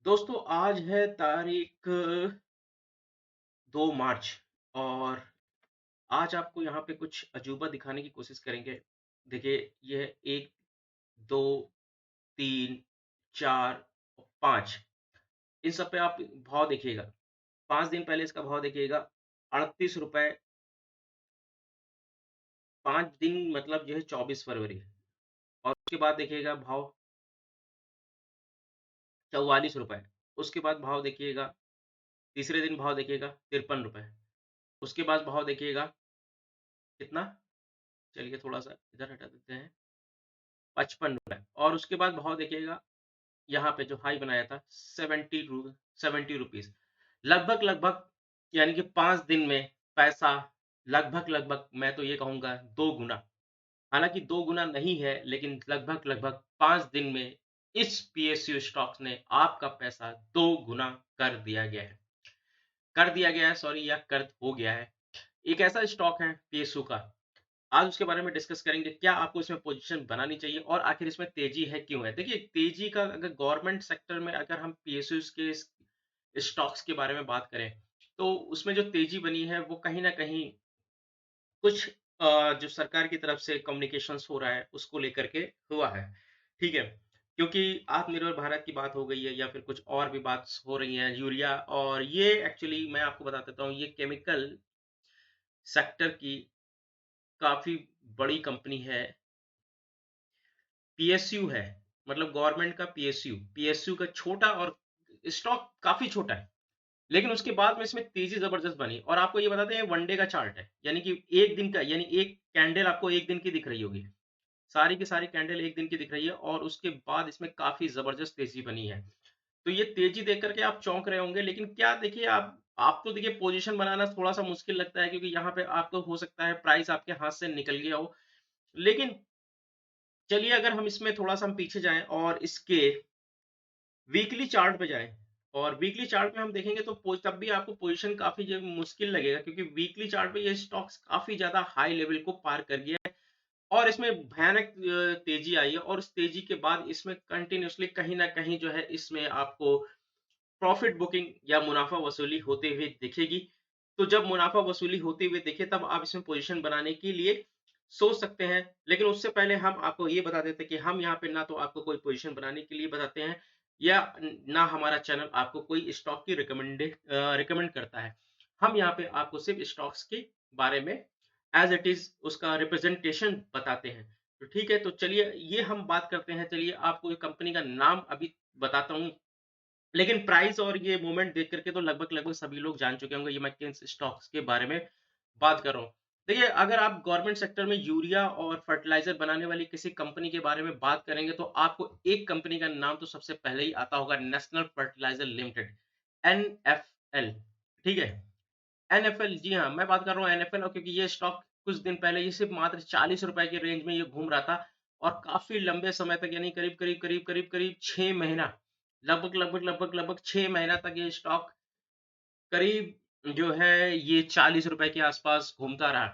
दोस्तों आज है तारीख 2 मार्च और आज आपको यहाँ पे कुछ अजूबा दिखाने की कोशिश करेंगे। देखिए ये 1, 2, 3, 4 और 5 इन सब पे आप भाव देखिएगा। 5 दिन पहले इसका भाव देखिएगा ₹38 5 दिन मतलब जो है 24 फरवरी और उसके बाद देखिएगा भाव ₹44 उसके बाद भाव देखिएगा तीसरे दिन भाव देखिएगा ₹53 उसके बाद भाव देखिएगा कितना? चलिए थोड़ा-सा इधर हटा देते हैं। ₹55 और उसके बाद भाव देखिएगा यहाँ पे जो हाई बनाया था 70 रुपीज़ लगभग-लगभग यानी कि 5 दिन में पैसा लगभग-लगभग मैं तो ये कहूँगा 2 गुना। हालाँकि 2 गुना नहीं है लेकिन लगभग-लगभग 5 दिन में इस पीएसयू स्टॉक्स ने आपका पैसा 2 गुना कर दिया गया है। कर दिया गया है सॉरी या कर हो गया है। एक ऐसा स्टॉक है पीएसयू का आज उसके बारे में डिस्कस करेंगे, क्या आपको इसमें पोज़ीशन बनानी चाहिए और आखिर इसमें तेज़ी है, क्यों है? देखिए, तेज़ी का अगर गवर्नमेंट सेक्टर में अगर हम पीएसयूज़ के स्टॉक्स के बारे में बात करें, तो उसमें जो तेज़ी बनी है, वो कहीं न कहीं कुछ जो सरकार की तरफ से कम्युनिकेशंस हो रहा है, उसको लेकर के हुआ है, ठीक है? क्योंकि आत्मनिर्भर भारत की बात हो गई है या फिर कुछ और भी बात हो रही है, यूरिया और ये एक्चुअली मैं आपको बता देता हूँ, ये केमिकल सेक्टर की काफ़ी बड़ी कंपनी है पीएसयू है, मतलब गवर्नमेंट का पीएसयू, पीएसयू का छोटा और स्टॉक काफ़ी छोटा है, लेकिन उसके बाद में इसमें तेज़ी ज़बरदस्त बनी और आपको ये बताते हैं वन डे का चार्ट है, यानी कि 1 दिन का यानी एक कैंडल आपको 1 दिन की दिख रही होगी। सारी की सारी कैंडल 1 दिन की दिख रही है और उसके बाद इसमें काफ़ी ज़बरदस्त तेज़ी बनी है। तो ये तेज़ी देख कर के आप चौंक रहे होंगे, लेकिन क्या देखिए आप तो देखिए पोज़ीशन बनाना थोड़ा-सा मुश्किल लगता है क्योंकि यहाँ पे आपको हो सकता है प्राइस आपके हाथ से निकल गया हो। लेकिन चलिए अगर हम इसमें थोड़ा-सा हम पीछे जाएँ और इसके वीकली चार्ट पे जाएँ और वीकली चार्ट में हम देखेंगे तो तब भी आपको पोज़ीशन काफ़ी जो मुश्किल लगेगा क्योंकि वीकली चार्ट पे ये स्टॉक्स काफ़ी ज़्यादा हाई लेवल को पार कर गया है और इसमें भयानक तेज़ी आई है और उस तेज़ी के बाद इसमें कंटीन्यूअसली कहीं न कहीं जो है इसमें आपको प्रॉफ़िट बुकिंग या मुनाफ़ा वसूली होते हुए दिखेगी। तो जब मुनाफ़ा वसूली होते हुए दिखे तब आप इसमें पोज़ीशन बनाने के लिए सोच सकते हैं। लेकिन उससे पहले हम आपको ये बता देते हैं कि हम यहाँ पे ना तो आपको कोई पोज़ीशन बनाने के लिए बताते हैं या ना हमारा चैनल आपको कोई स्टॉक की रिकमेंड करता है। हम यहाँ पे आपको सिर्फ़ स्टॉक्स के बारे में एज़ इट इज़ उसका रिप्रेज़ेंटेशन बताते हैं। तो ठीक है, तो चलिए ये हम बात करते हैं। चलिए आपको एक कंपनी का नाम अभी बताता हूँ लेकिन प्राइस और ये मूवमेंट देख कर के तो लगभग-लगभग सभी लोग जान चुके होंगे, ये मैं किन स्टॉक्स के बारे में बात कर रहा हूँ। देखिए, अगर आप गवर्नमेंट सेक्टर में यूरिया और फर्टिलाइज़र बनाने वाली किसी कंपनी के बारे में बात करेंगे, तो आपको एक कंपनी का नाम तो सबसे पहले ही आता होगा, नेशनल फर्टिलाइज़र लिमिटेड, एनएफएल, ठीक है? एनएफएल जी हाँ, मैं बात कर रहा हूँ एनएफएल और क्योंकि ये स्टॉक कुछ दिन पहले ये सिर्फ़ मात्र ₹40 के रेंज में ये घूम रहा था और काफ़ी लंबे समय तक यानी करीब-करीब 6 महीना लगभग 6 महीना तक ये स्टॉक करीब जो है ये ₹40 के आस-पास घूमता रहा।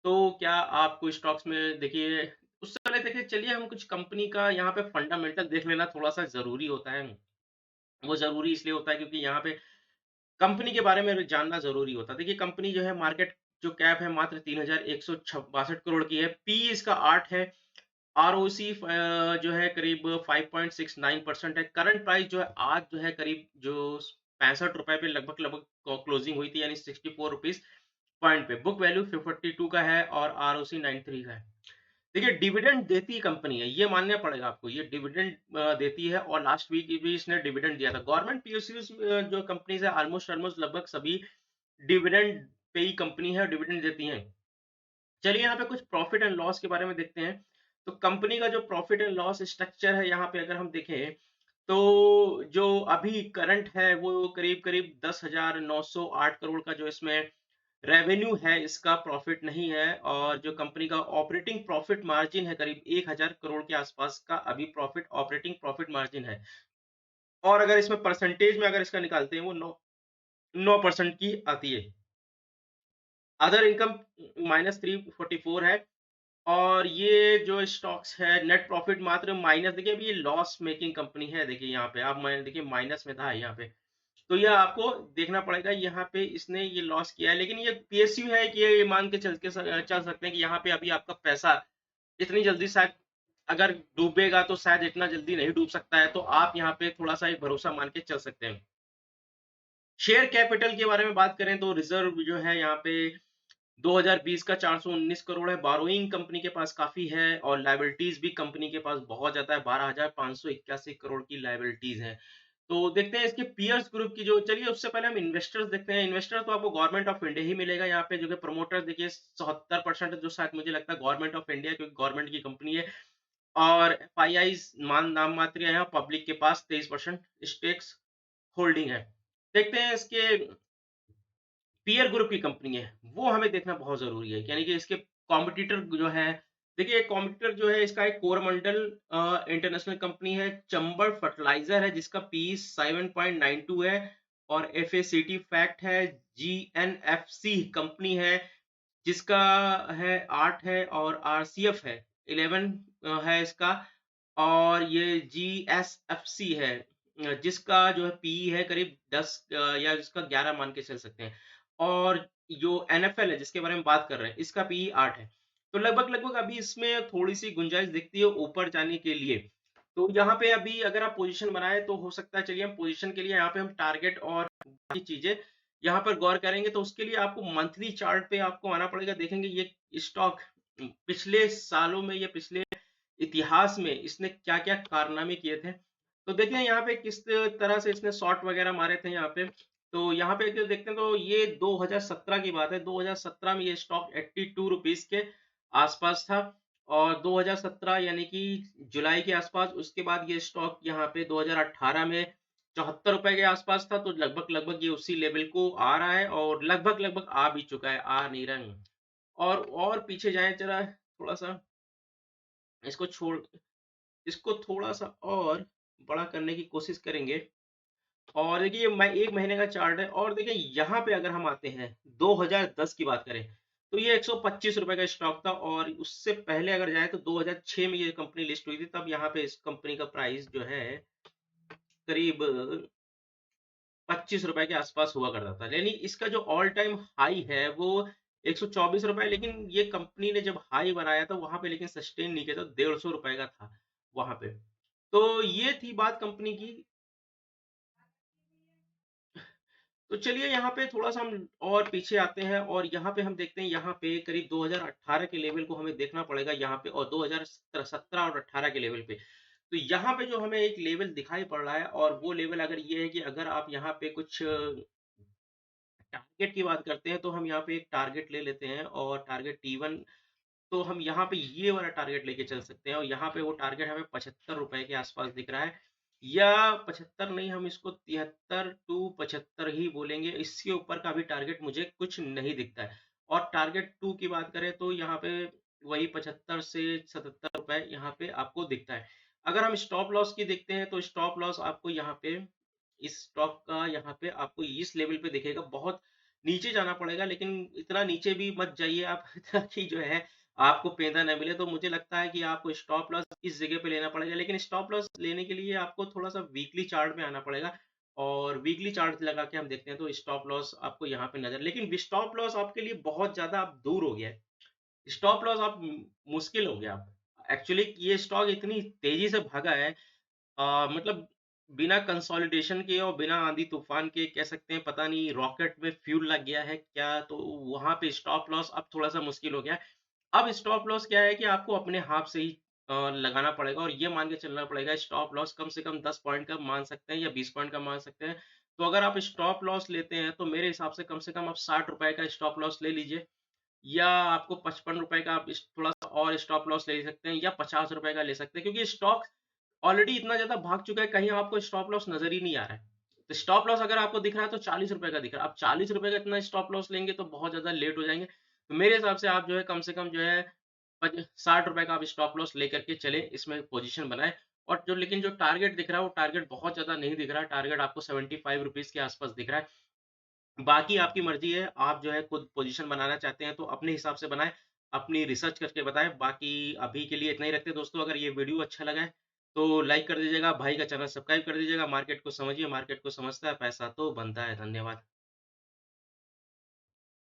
तो क्या आपको स्टॉक्स में देखिए उससे पहले देखिए चलिए हम कुछ कंपनी का यहाँ पे फंडामेंटल देख लेना थोड़ा-सा ज़रूरी होता है। वो ज़रूरी इसलिए होता है क्योंकि यहाँ पे कंपनी के बारे में जानना ज़रूरी होता है। देखिए कंपनी जो है मार्केट जो कैप है मात्र 3162 करोड़ की है। पी इसका 8 है। आरओसी जो है करीब 5.69% है। करंट प्राइस जो है आज जो है करीब जो ₹65 पे लगभग-लगभग क्लोजिंग हुई थी यानी ₹64 पॉइंट पे। बुक वैल्यू 42 का है और आरओसी 93 का है। देखिए डिविडेंड देती कंपनी है, ये मानना पड़ेगा आपको। ये डिविडेंड देती है और लास्ट वीक भी इसने डिविडेंड दिया था। गवर्नमेंट पीएसयूज़ जो कंपनीज़ है ऑलमोस्ट लगभग सभी डिविडेंड पेयी कंपनी है और डिविडेंड देती हैं। चलिए यहाँ पे कुछ प्रॉफिट एंड लॉस के बारे में देखते हैं। तो कंपनी का जो प्रॉफिट एंड लॉस स्ट्रक्चर है यहाँ पे अगर हम देखें, तो जो अभी करंट है वो करीब-करीब 10,908 करोड़ का जो इसमें रेवेन्यू है इसका प्रॉफिट नहीं है और जो कंपनी का ऑपरेटिंग प्रॉफिट मार्जिन है करीब 1,000 करोड़ के आसपास का अभी ऑपरेटिंग प्रॉफिट मार्जिन है। और अगर इसमें परसेंटेज में अगर इसका निकालते हैं वो 9% की आती है। अदर इनकम -344 है और ये जो स्टॉक्स है नेट प्रॉफिट मात्र माइनस, देखिए अभी ये लॉस मेकिंग कंपनी है, देखिए यहाँ पे आप देखिए माइनस में था यहाँ पे, तो ये आपको देखना पड़ेगा यहाँ पे इसने ये लॉस किया है, लेकिन ये पीएसयू है कि ये मान के चल सकते हैं कि यहाँ पे अभी आपका पैसा इतनी जल्दी शायद अगर डूबेगा तो शायद इतना जल्दी नहीं डूब सकता है, तो आप यहाँ पे थोड़ा सा एक भरोसा मान के चल सकते हैं। शेयर कैपिटल के बारे में बात करें तो रिजर्व जो है यहाँ पे 2020 का 419 करोड़ है, बोरोइंग कंपनी के पास काफी है और लाइबिलिटीज भी कंपनी के पास बहुत ज्यादा है, 12,581 करोड़ की लाइबिलिटीज है। तो देखते हैं इसके पीयर्स ग्रुप की जो, चलिए उससे पहले हम इन्वेस्टर्स देखते हैं। इन्वेस्टर तो आपको गवर्नमेंट ऑफ इंडिया ही मिलेगा यहाँ पे, जो कि प्रमोटर्स देखिए 77% जो शायद मुझे लगता है गवर्नमेंट ऑफ इंडिया, क्योंकि गवर्नमेंट की कंपनी है। और एफआईआई मान नाम मात्र है, पब्लिक के पास 23% स्टेक्स होल्डिंग है। देखते हैं इसके पीयर ग्रुप की कंपनी है वो हमें देखना बहुत जरूरी है, यानी कि इसके कॉम्पिटिटर जो है, देखिए कॉम्पिटिटर जो है इसका एक कोरमंडल इंटरनेशनल कंपनी है, चंबल फर्टिलाइजर है जिसका पी 7.92 है, और एफएसीटी फैक्ट है, जीएनएफसी कंपनी है जिसका है 8 है, और आरसीएफ है 11 है इसका, और ये जीएसएफसी है जिसका जो है पीई है करीब 10 या जिसका 11 मान के चल सकते हैं, और जो एनएफएल है जिसके बारे में बात कर रहे हैं इसका पीई 8 है। तो लगभग लगभग अभी इसमें थोड़ी सी गुंजाइश दिखती है ऊपर जाने के लिए। तो यहाँ पे अभी अगर आप पोजीशन बनाए तो हो सकता है, चलिए हम पोजीशन के लिए यहाँ पे हम टारगेट और बाकी चीजें यहाँ पर गौर करेंगे, तो उसके लिए आपको मंथली चार्ट पे आपको आना पड़ेगा। देखेंगे ये स्टॉक पिछले सालों में या पिछले इतिहास में इसने क्या क्या कारनामे किए थे। तो देखते हैं यहाँ पे किस तरह से इसने शॉट वगैरह मारे थे यहाँ पे। तो यहाँ पे अगर देखते हैं तो ये 2017 की बात है, 2017 में ये स्टॉक 82 रुपीज के आसपास था, और 2017 यानी कि जुलाई के आसपास, उसके बाद ये स्टॉक यहाँ पे 2018 में 74 रुपए के आसपास था। तो लगभग लगभग ये उसी लेवल को आ रहा है, और लगभग लगभग आ भी चुका है, आ नहीं रहा है। और पीछे जाए जरा थोड़ा सा, इसको छोड़, इसको थोड़ा सा और बड़ा करने की कोशिश करेंगे। और देखिए मैं एक महीने का चार्ट है, और देखिए यहाँ पे अगर हम आते हैं 2010 की बात करें तो ये 125 रुपए का स्टॉक था, और उससे पहले अगर जाए तो 2006 में ये कंपनी लिस्ट हुई थी, तब यहाँ पे इस कंपनी का प्राइस जो है करीब 25 रुपए के आसपास हुआ करता था। यानी इसका जो ऑल टाइम हाई है वो 124 रुपए, लेकिन ये कंपनी ने जब हाई बनाया था वहां पे लेकिन सस्टेन नहीं किया था, 150 रुपए का था वहां पे। तो ये थी बात कंपनी की। तो चलिए यहाँ पे थोड़ा सा हम और पीछे आते हैं, और यहाँ पे हम देखते हैं यहाँ पे करीब 2018 के लेवल को हमें देखना पड़ेगा यहाँ पे, और 2017 और 18 के लेवल पे। तो यहाँ पे जो हमें एक लेवल दिखाई पड़ रहा है, और वो लेवल अगर ये है कि अगर आप यहाँ पे कुछ टारगेट की बात करते हैं तो हम यहाँ पे एक टारगेट ले लेते हैं, और टारगेट T1, तो हम यहाँ पे ये वाला टारगेट लेके चल सकते हैं, और यहाँ पे वो टारगेट हमें 75 रुपए के आसपास दिख रहा है, या 75 नहीं, हम इसको 73 टू 75 ही बोलेंगे, इसके ऊपर का भी टारगेट मुझे कुछ नहीं दिखता है। और टारगेट 2 की बात करें तो यहाँ पे वही 75 से 77 रुपए यहाँ पे आपको दिखता है। अगर हम स्टॉप लॉस की देखते हैं तो स्टॉप लॉस आपको यहाँ पे इस स्टॉक का यहाँ पे आपको इस लेवल पे दिखेगा, बहुत नीचे जाना पड़ेगा, लेकिन इतना नीचे भी मत जाइए आप ताकि जो है आपको पेंदा न मिले। तो मुझे लगता है कि आपको स्टॉप लॉस इस जगह पे लेना पड़ेगा, लेकिन स्टॉप लॉस लेने के लिए आपको थोड़ा सा वीकली चार्ट में आना पड़ेगा, और वीकली चार्ट लगा के हम देखते हैं तो स्टॉप लॉस आपको यहाँ पे नजर, लेकिन स्टॉप लॉस आपके लिए बहुत ज्यादा अब दूर हो गया है। स्टॉप लॉस आप मुश्किल हो गया आप एक्चुअली, ये स्टॉक इतनी तेजी से भागा है, मतलब बिना कंसोलिडेशन के और बिना आंधी तूफान के कह सकते हैं, पता नहीं रॉकेट में फ्यूल लग गया है क्या, तो वहां पे स्टॉप लॉस अब थोड़ा सा मुश्किल हो गया है। अब स्टॉप लॉस क्या है कि आपको अपने हाथ से ही लगाना पड़ेगा, और ये मान के चलना पड़ेगा स्टॉप लॉस कम से कम 10 पॉइंट का मान सकते हैं या 20 पॉइंट का मान सकते हैं। तो अगर आप स्टॉप लॉस लेते हैं तो मेरे हिसाब से कम आप 60 रुपए का स्टॉप लॉस ले लीजिए, या आपको 55 रुपए का आप थोड़ा सा और स्टॉप लॉस ले सकते हैं, या 50 रुपए का ले सकते हैं, क्योंकि स्टॉक ऑलरेडी इतना ज्यादा भाग चुका है, कहीं आपको स्टॉप लॉस नजर ही नहीं आ रहा है। तो स्टॉप लॉस अगर आपको दिख रहा है तो 40 रुपए का दिख रहा है, आप 40 रुपए का इतना स्टॉप लॉस लेंगे तो बहुत ज्यादा लेट हो जाएंगे। तो मेरे हिसाब से आप जो है कम से कम जो है 60 रुपए का आप स्टॉप लॉस लेकर के चले, इसमें पोजीशन बनाए। और जो लेकिन जो टारगेट दिख रहा है वो टारगेट बहुत ज्यादा नहीं दिख रहा है, टारगेट आपको 75 रुपीज के आसपास दिख रहा है। बाकी आपकी मर्जी है, आप जो है खुद पोजीशन बनाना चाहते हैं तो अपने हिसाब से बनाएं। अपनी रिसर्च करके बताएँ। बाकी अभी के लिए इतना ही रखते हैं दोस्तों। अगर ये वीडियो अच्छा लगा है तो लाइक कर दीजिएगा, भाई का चैनल सब्सक्राइब कर दीजिएगा। मार्केट को समझिए, मार्केट को समझता है पैसा तो बनता है। धन्यवाद।